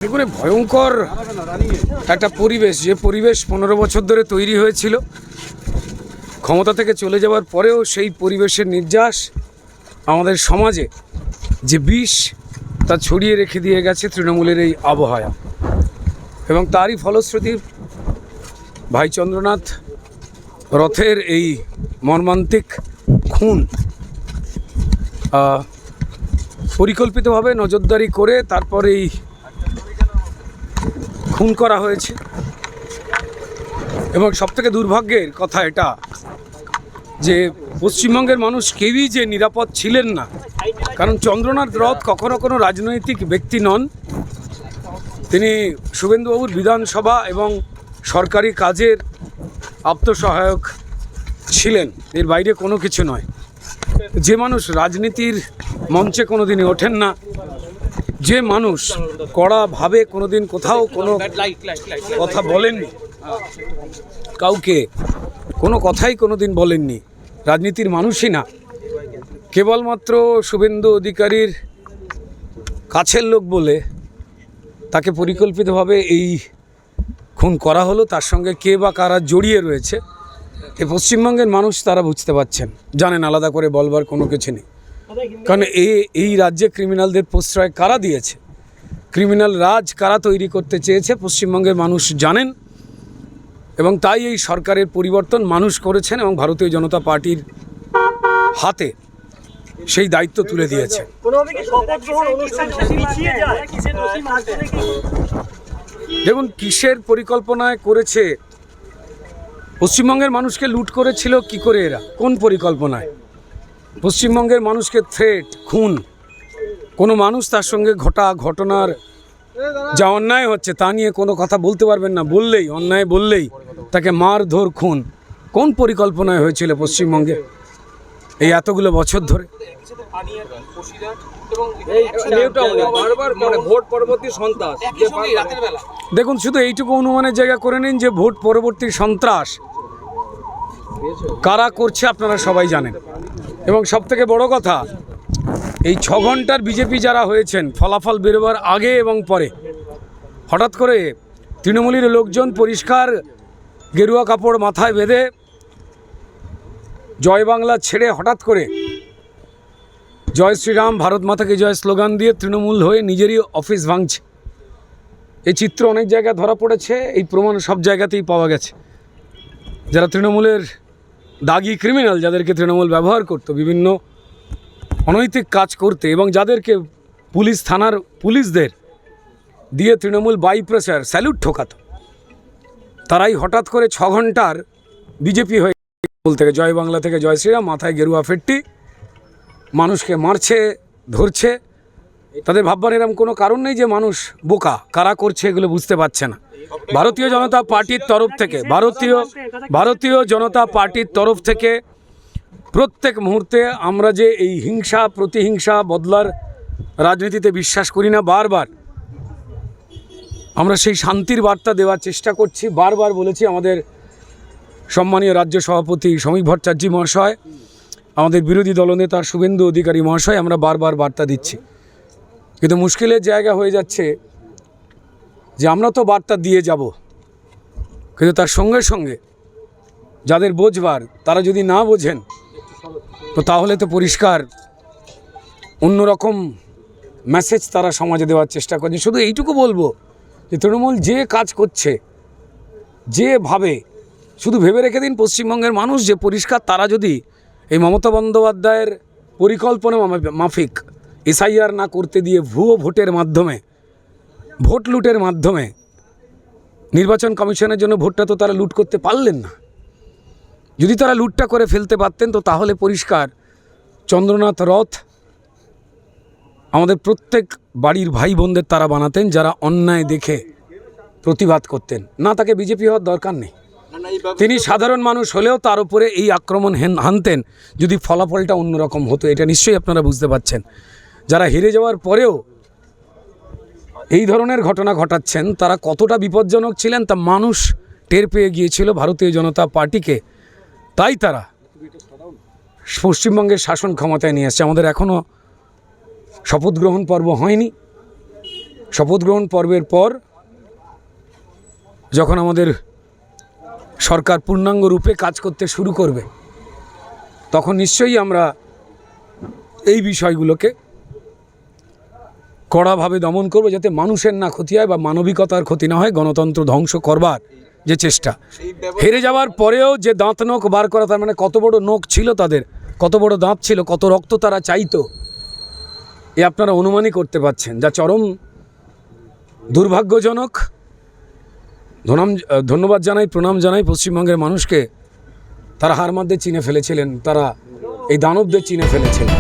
দেখুন, ভয়ঙ্কর একটা পরিবেশ, যে পরিবেশ 15 বছর ধরে তৈরি হয়েছিল, ক্ষমতা থেকে চলে যাওয়ার পরেও সেই পরিবেশের নির্যাস আমাদের সমাজে যে বিষ তা ছড়িয়ে রেখে দিয়ে গেছে তৃণমূলের এই আবহাওয়া। এবং তারই ফলশ্রুতি ভাই চন্দ্রনাথ রথের এই মর্মান্তিক খুন পরিকল্পিতভাবে নজরদারি করে তারপর এই খুন করা হয়েছে। এবং সবথেকে দুর্ভাগ্যের কথা এটা যে পশ্চিমবঙ্গের মানুষ কেউই যে নিরাপদ ছিলেন না, কারণ চন্দ্রনাথ রথ কখনো কোনো রাজনৈতিক ব্যক্তি নন। তিনি শুভেন্দুবাবুর বিধানসভা এবং সরকারি কাজের আত্মসহায়ক ছিলেন, এর বাইরে কোনো কিছু নয়। যে মানুষ রাজনীতির মঞ্চে কোনো দিনই ওঠেন না, যে মানুষ কড়াভাবে কোনো দিন কোথাও কোনো কথা বলেননি, কাউকে কোনো কথাই কোনো দিন বলেননি, রাজনীতির মানুষই না, কেবলমাত্র শুভেন্দু অধিকারীর কাছের লোক বলে তাকে পরিকল্পিতভাবে এই খুন করা হলো। তার সঙ্গে কে বা কারা জড়িয়ে রয়েছে এই পশ্চিমবঙ্গের মানুষ তারা বুঝতে পারছেন, জানেন, আলাদা করে বলবার কোনো কিছু নেই। কারণ এই রাজ্যে ক্রিমিনালদের প্রশ্রয় কারা দিয়েছে, ক্রিমিনাল রাজ কারা তৈরি করতে চেয়েছে পশ্চিমবঙ্গের মানুষ জানেন। এবং তাই এই সরকারের পরিবর্তন মানুষ করেছেন এবং ভারতীয় জনতা পার্টির হাতে সেই দায়িত্ব তুলে দিয়েছে। দেখুন, কিসের পরিকল্পনায় করেছে, পশ্চিমবঙ্গের মানুষকে লুট করেছিল কি করে এরা, কোন পরিকল্পনায়? পশ্চিমবঙ্গের মানুষকে থ্রেট, খুন, কোনো মানুষ তার সঙ্গে ঘটনার যা অন্যায় হচ্ছে তা নিয়ে কোনো কথা বলতে পারবেন না, বললেই অন্যায় বললেই তাকে মারধর, খুন, কোন পরিকল্পনায় হয়েছিল পশ্চিমবঙ্গে এই এতগুলো বছর ধরে? দেখুন, শুধু এইটুকু অনুমানের জায়গা করে নিন যে ভোট পরবর্তী সন্ত্রাস কারা করছে আপনারা সবাই জানেন। এবং সবথেকে বড় কথা, এই 6 ঘন্টার বিজেপি যারা হয়েছেন, ফলাফল বেরোবার আগে এবং পরে হঠাৎ করে তৃণমূলের লোকজন পরিষ্কার গেরুয়া কাপড় মাথায় বেঁধে জয় বাংলা ছেড়ে হঠাৎ করে জয় শ্রীরাম, ভারত মাতাকে জয় স্লোগান দিয়ে তৃণমূল হয়ে নিজেরই অফিস ভাঙছে। এই চিত্র অনেক জায়গায় ধরা পড়েছে, এই প্রমাণ সব জায়গাতেই পাওয়া গেছে। যারা তৃণমূলের দাগি ক্রিমিনাল, যাদেরকে তৃণমূল ব্যবহার করতো বিভিন্ন অনৈতিক কাজ করতে, এবং যাদেরকে পুলিশ থানার পুলিশদের দিয়ে তৃণমূল বাই প্রেসার স্যালুট ঠোকাতো, তারাই হঠাৎ করে 6 ঘন্টার বিজেপি হয়ে থেকে জয় বাংলা থেকে জয় শ্রীরাম, মাথায় গেরুয়া ফেট্টি, মানুষকে মারছে, ধরছে। তাদের ভাববার এরকম কোনো কারণ নেই যে মানুষ বোকা, কারা করছে এগুলো বুঝতে পারছে না। ভারতীয় জনতা পার্টির তরফ থেকে ভারতীয় জনতা পার্টির তরফ থেকে প্রত্যেক মুহূর্তে আমরা যে এই হিংসা, প্রতিহিংসা, বদলার রাজনীতিতে বিশ্বাস করি না, বারবার আমরা সেই শান্তির বার্তা দেওয়ার চেষ্টা করছি। বারবার বলেছি, আমাদের সম্মানীয় রাজ্য সভাপতি শ্রমিক ভট্টাচার্য মহাশয়, আমাদের বিরোধী দলনেতা শুভেন্দু অধিকারী মহাশয়, আমরা বারবার বার্তা দিচ্ছি। কিন্তু মুশকিলের জায়গা হয়ে যাচ্ছে যে আমরা তো বার্তা দিয়ে যাব, কিন্তু তার সঙ্গে সঙ্গে যাদের বোঝবার তারা যদি না বোঝেন, তো তাহলে তো পরিষ্কার অন্যরকম মেসেজ তারা সমাজে দেওয়ার চেষ্টা করছে। শুধু এইটুকু বলবো যে তৃণমূল যে কাজ করছে, যেভাবে, শুধু ভেবে রেখে দিন পশ্চিমবঙ্গের মানুষ যে পরিষ্কার তারা যদি এই মমতা বন্দ্যোপাধ্যায়ের পরিকল্পনা মাফিক এসআইআর না করতে দিয়ে ভুয়ো ভোটের মাধ্যমে, ভোট লুটের মাধ্যমে নির্বাচন কমিশনের জন্য ভোটটা তো তারা লুট করতে পারলেন না। যদি তারা লুটটা করে ফেলতে পারতেন, তো তাহলে পরিষ্কার চন্দ্রনাথ রথ আমাদের প্রত্যেক বাড়ির ভাই বোনদের তারা বানাতেন, যারা অন্যায় দেখে প্রতিবাদ করতেন। না, তাকে বিজেপি হওয়ার দরকার নেই। তিনি সাধারণ মানুষ হলেও তার উপরে এই আক্রমণ হানতেন যদি ফলাফলটা অন্যরকম হতো। এটা নিশ্চয়ই আপনারা বুঝতে পারছেন। যারা হেরে যাওয়ার পরেও এই ধরনের ঘটনা ঘটাচ্ছেন, তারা কতটা বিপজ্জনক ছিলেন তা মানুষ টের পেয়ে গিয়েছিল ভারতীয় জনতা পার্টিকে। তাই তারা পশ্চিমবঙ্গের শাসন ক্ষমতায় নিয়ে এসছে। আমাদের এখনও শপথ গ্রহণ পর্ব হয়নি, শপথ গ্রহণ পর্বের পর যখন আমাদের সরকার পূর্ণাঙ্গ রূপে কাজ করতে শুরু করবে, তখন নিশ্চয়ই আমরা এই বিষয়গুলোকে কড়াভাবে দমন করব, যাতে মানুষের না ক্ষতি হয় বা মানবিকতার ক্ষতি না হয়। গণতন্ত্র ধ্বংস করবার যে চেষ্টা, হেরে যাওয়ার পরেও যে দাঁত নখ বার করা, তার মানে কত বড় নখ ছিল তাদের, কত বড় দাঁত ছিল, কত রক্ত তারা চাইতো, এ আপনারা অনুমানই করতে পারছেন, যা চরম দুর্ভাগ্যজনক। ধন্যবাদ জানাই, প্রণাম জানাই পশ্চিমবঙ্গের মানুষকে। তারা হার মানতে চিনে ফেলেছিলেন, তারা এই দানবদের চিনে ফেলেছিলেন।